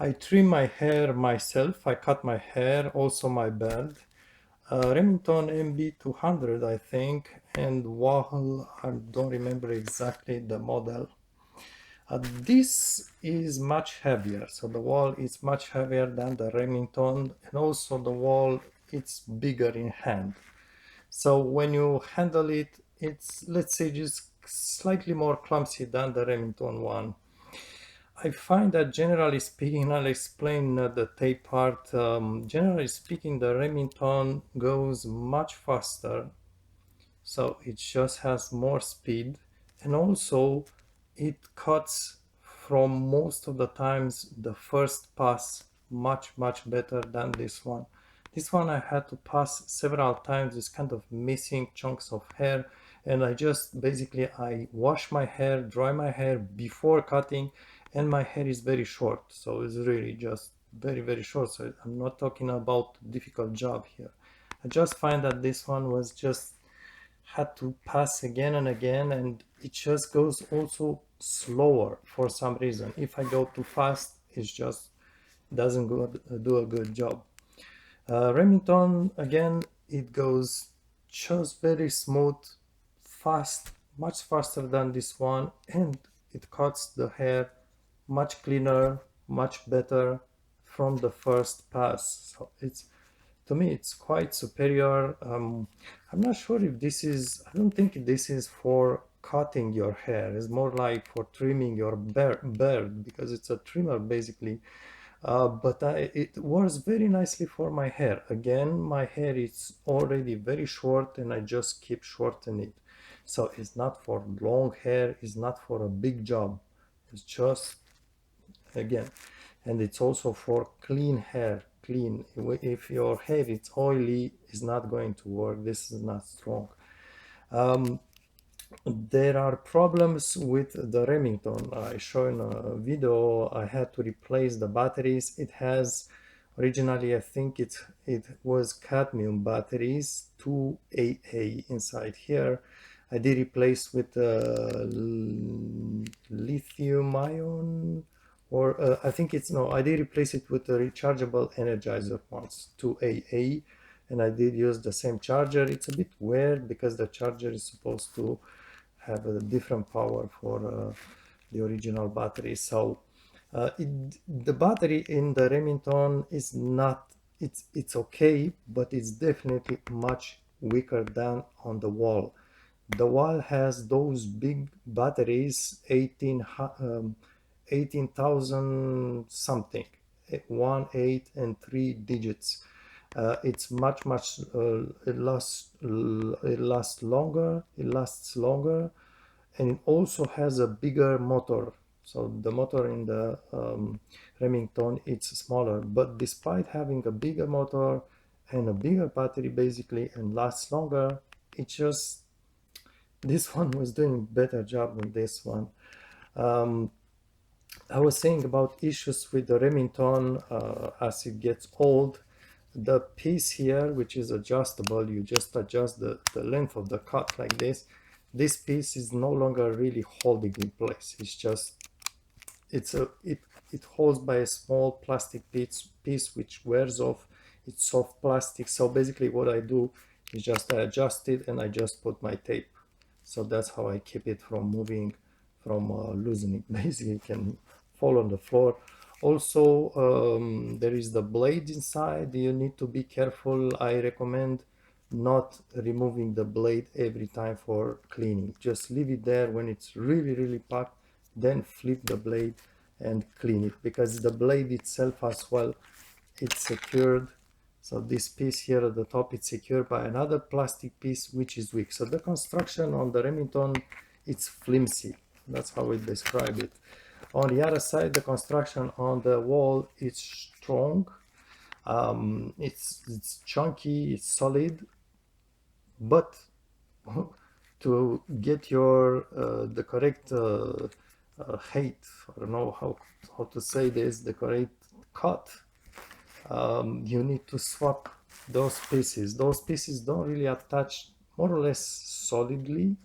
I trim my hair myself. I cut my hair, also my beard. Remington MB200, I think, and Wahl, I don't remember exactly the model. This is much heavier, so the Wahl is much heavier than the Remington, and also the Wahl it's bigger in hand. So when you handle it, it's, let's say, just slightly more clumsy than the Remington one. I find that generally speaking, I'll explain the tape part. Generally speaking, the Remington goes much faster, so it just has more speed, and also it cuts from most of the times the first pass much better than this one. This one I had to pass several times, it's kind of missing chunks of hair, and I just basically I wash my hair, dry my hair before cutting, and my hair is very short, so it's really just very short. So I'm not talking about difficult job here. I just find that this one was just had to pass again and again, and it just goes also slower for some reason. If I go too fast, it just doesn't do a good job. Remington, again, it goes just very smooth, fast, much faster than this one, and it cuts the hair much cleaner, much better from the first pass. So it's, to me, it's quite superior. I'm not sure if this is, I don't think this is for cutting your hair. It's more like for trimming your beard, because it's a trimmer basically. But it works very nicely for my hair. Again, my hair is already very short and I just keep shortening it. So it's not for long hair, it's not for a big job. It's just, again, and it's also for clean hair. Clean, if your hair is oily, it's not going to work. This is not strong. There are problems with the Remington. I showed in a video, I had to replace the batteries. It has, originally I think it was cadmium batteries, 2AA inside here. I did replace with lithium ion, or I think it's, no, I did replace it with a rechargeable energizer once, 2AA, and I did use the same charger. It's a bit weird because the charger is supposed to have a different power for the original battery. So the battery in the Remington is not, it's okay, but it's definitely much weaker than on the Wahl. The Wahl has those big batteries, 18,000 something, 1, 8, and 3 digits. It's much it lasts longer, and it also has a bigger motor. So the motor in the Remington, it's smaller, but despite having a bigger motor and a bigger battery basically and lasts longer, it just, this one was doing better job than this one. I was saying about issues with the Remington as it gets old. The piece here, which is adjustable, you just adjust the length of the cut like this. This piece is no longer really holding in place. It's just, it holds by a small plastic piece which wears off. It's soft plastic. So basically what I do is just I adjust it and I just put my tape. So that's how I keep it from moving, from loosening. Basically it can fall on the floor. Also there is the blade inside. You need to be careful. I recommend not removing the blade every time for cleaning. Just leave it there when it's really packed, then flip the blade and clean it, because the blade itself as well, it's secured. So this piece here at the top, it's secured by another plastic piece which is weak. So the construction on the Remington, it's flimsy. That's how we describe it. On the other side, the construction on the Wahl is strong. It's chunky, it's solid, but to get your the correct height, I don't know how to say this, the correct cut, you need to swap those pieces. Those pieces don't really attach more or less solidly.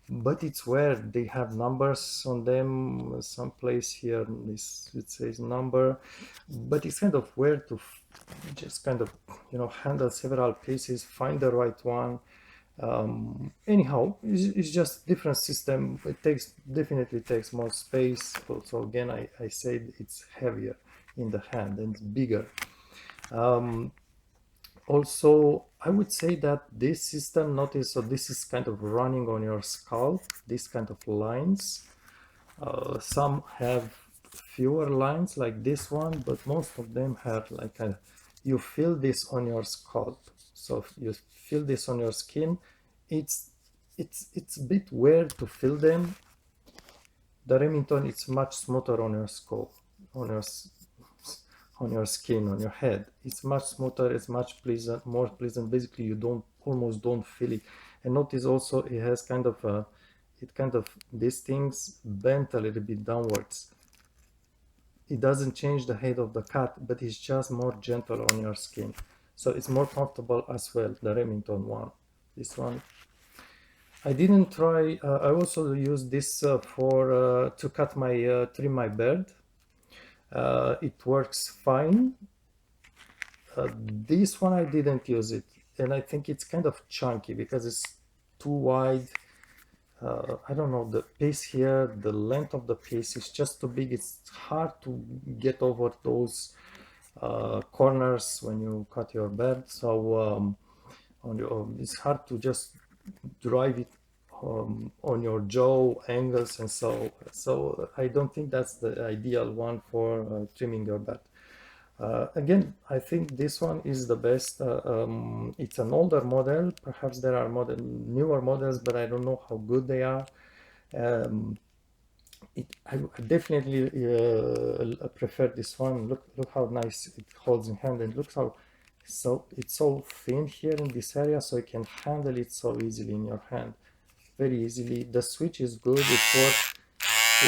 but it's weird. They have numbers on them. Someplace here, this it says number, but it's kind of weird to just kind of, you know, handle several pieces, find the right one. Anyhow, it's just different system. It takes, definitely takes more space. Also, again, I said it's heavier in the hand and it's bigger. Also, I would say that this system, notice, so this is kind of running on your scalp, these kind of lines. Some have fewer lines like this one, but most of them have like a, you feel this on your scalp. So if you feel this on your skin, it's it's a bit weird to feel them. The Remington, it's much smoother on your scalp, on your on your skin, on your head. It's much smoother, it's much pleasant, more pleasant. Basically, you don't, almost don't feel it. And notice also it has kind of a, it kind of, these things bent a little bit downwards. It doesn't change the head of the cut, but it's just more gentle on your skin. So it's more comfortable as well, the Remington one. This one I didn't try. I also use this for to cut my trim my beard. It works fine. This one I didn't use it, and I think it's kind of chunky because it's too wide. I don't know, the piece here, the length of the piece is just too big. It's hard to get over those corners when you cut your beard. So it's hard to just drive it on your jaw angles, and so I don't think that's the ideal one for trimming your beard. Again, I think this one is the best. It's an older model. Perhaps there are newer models, but I don't know how good they are. I definitely prefer this one. Look how nice it holds in hand, and look how it's so thin here in this area, so you can handle it so easily in your hand, very easily. The switch is good. It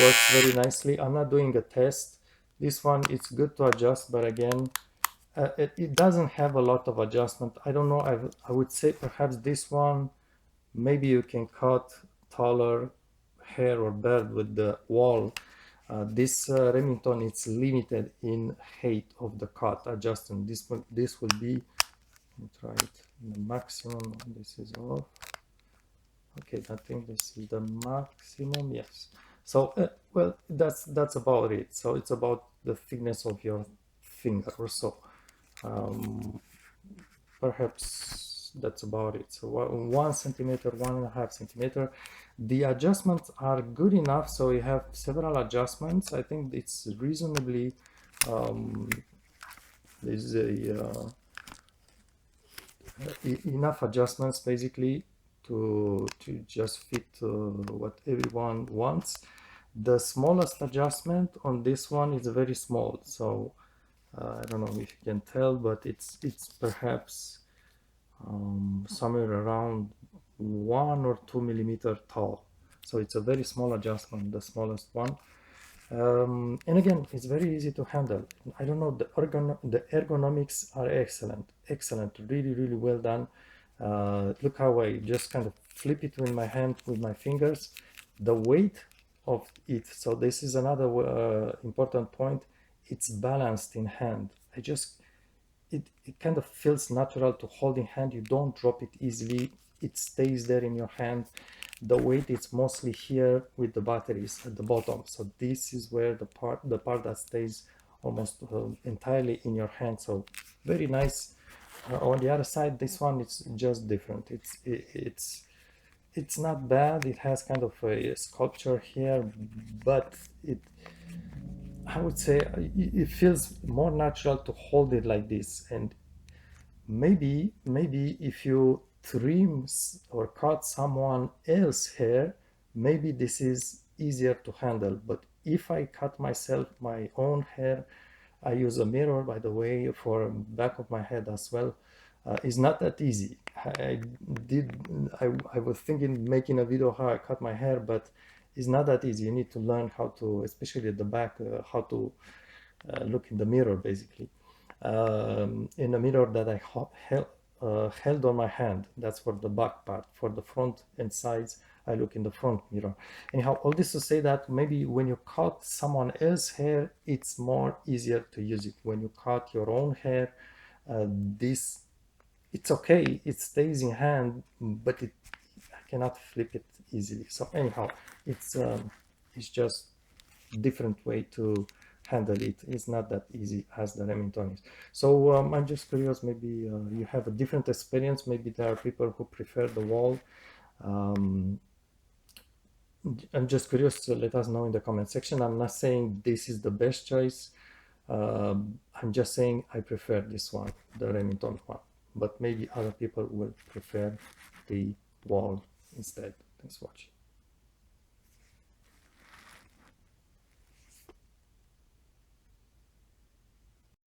works very nicely. I'm not doing a test. This one, it's good to adjust, but again, it doesn't have a lot of adjustment. I don't know. I would say perhaps this one, maybe you can cut taller hair or beard with the Wahl. This Remington, it's limited in height of the cut adjustment. This will be, let me try it, the maximum. This is off. Okay, I think this is the maximum. Yes. So well, that's about it. So it's about the thickness of your finger or so. Perhaps that's about it. So 1 centimeter, 1.5 centimeter. The adjustments are good enough, so you have several adjustments. I think it's reasonably there's enough adjustments basically to just fit what everyone wants. The smallest adjustment on this one is very small, so I don't know if you can tell, but it's perhaps somewhere around 1 or 2 millimeter tall. So it's a very small adjustment, the smallest one. And again, it's very easy to handle. I don't know, the ergonomics are excellent, really well done. Look how I just kind of flip it in my hand with my fingers. The weight of it, so this is another important point, it's balanced in hand. It kind of feels natural to hold in hand. You don't drop it easily. It stays there in your hand. The weight is mostly here with the batteries at the bottom. So this is where the part that stays almost entirely in your hand. So very nice. On the other side, this one, it's just different. It's not bad. It has kind of a sculpture here, but I would say it feels more natural to hold it like this. And maybe if you trim or cut someone else's hair, maybe this is easier to handle. But if I cut myself my own hair, I use a mirror, by the way, for back of my head as well. It's not that easy. I was thinking making a video how I cut my hair, but it's not that easy. You need to learn how to, especially at the back, how to look in the mirror, basically. In a mirror that I held on my hand. That's for the back part. For the front and sides, I look in the front mirror. Anyhow, all this to say that maybe when you cut someone else's hair, it's more easier to use it. When you cut your own hair, this, it's okay, it stays in hand, but I cannot flip it easily. So anyhow, it's just different way to handle it. It's not that easy as the Remington is. So I'm just curious, maybe you have a different experience. Maybe there are people who prefer the Wahl. um, I'm just curious, to let us know in the comment section. I'm not saying this is the best choice. I'm just saying I prefer this one, the Remington one, but maybe other people will prefer the Wahl instead. Thanks for watching.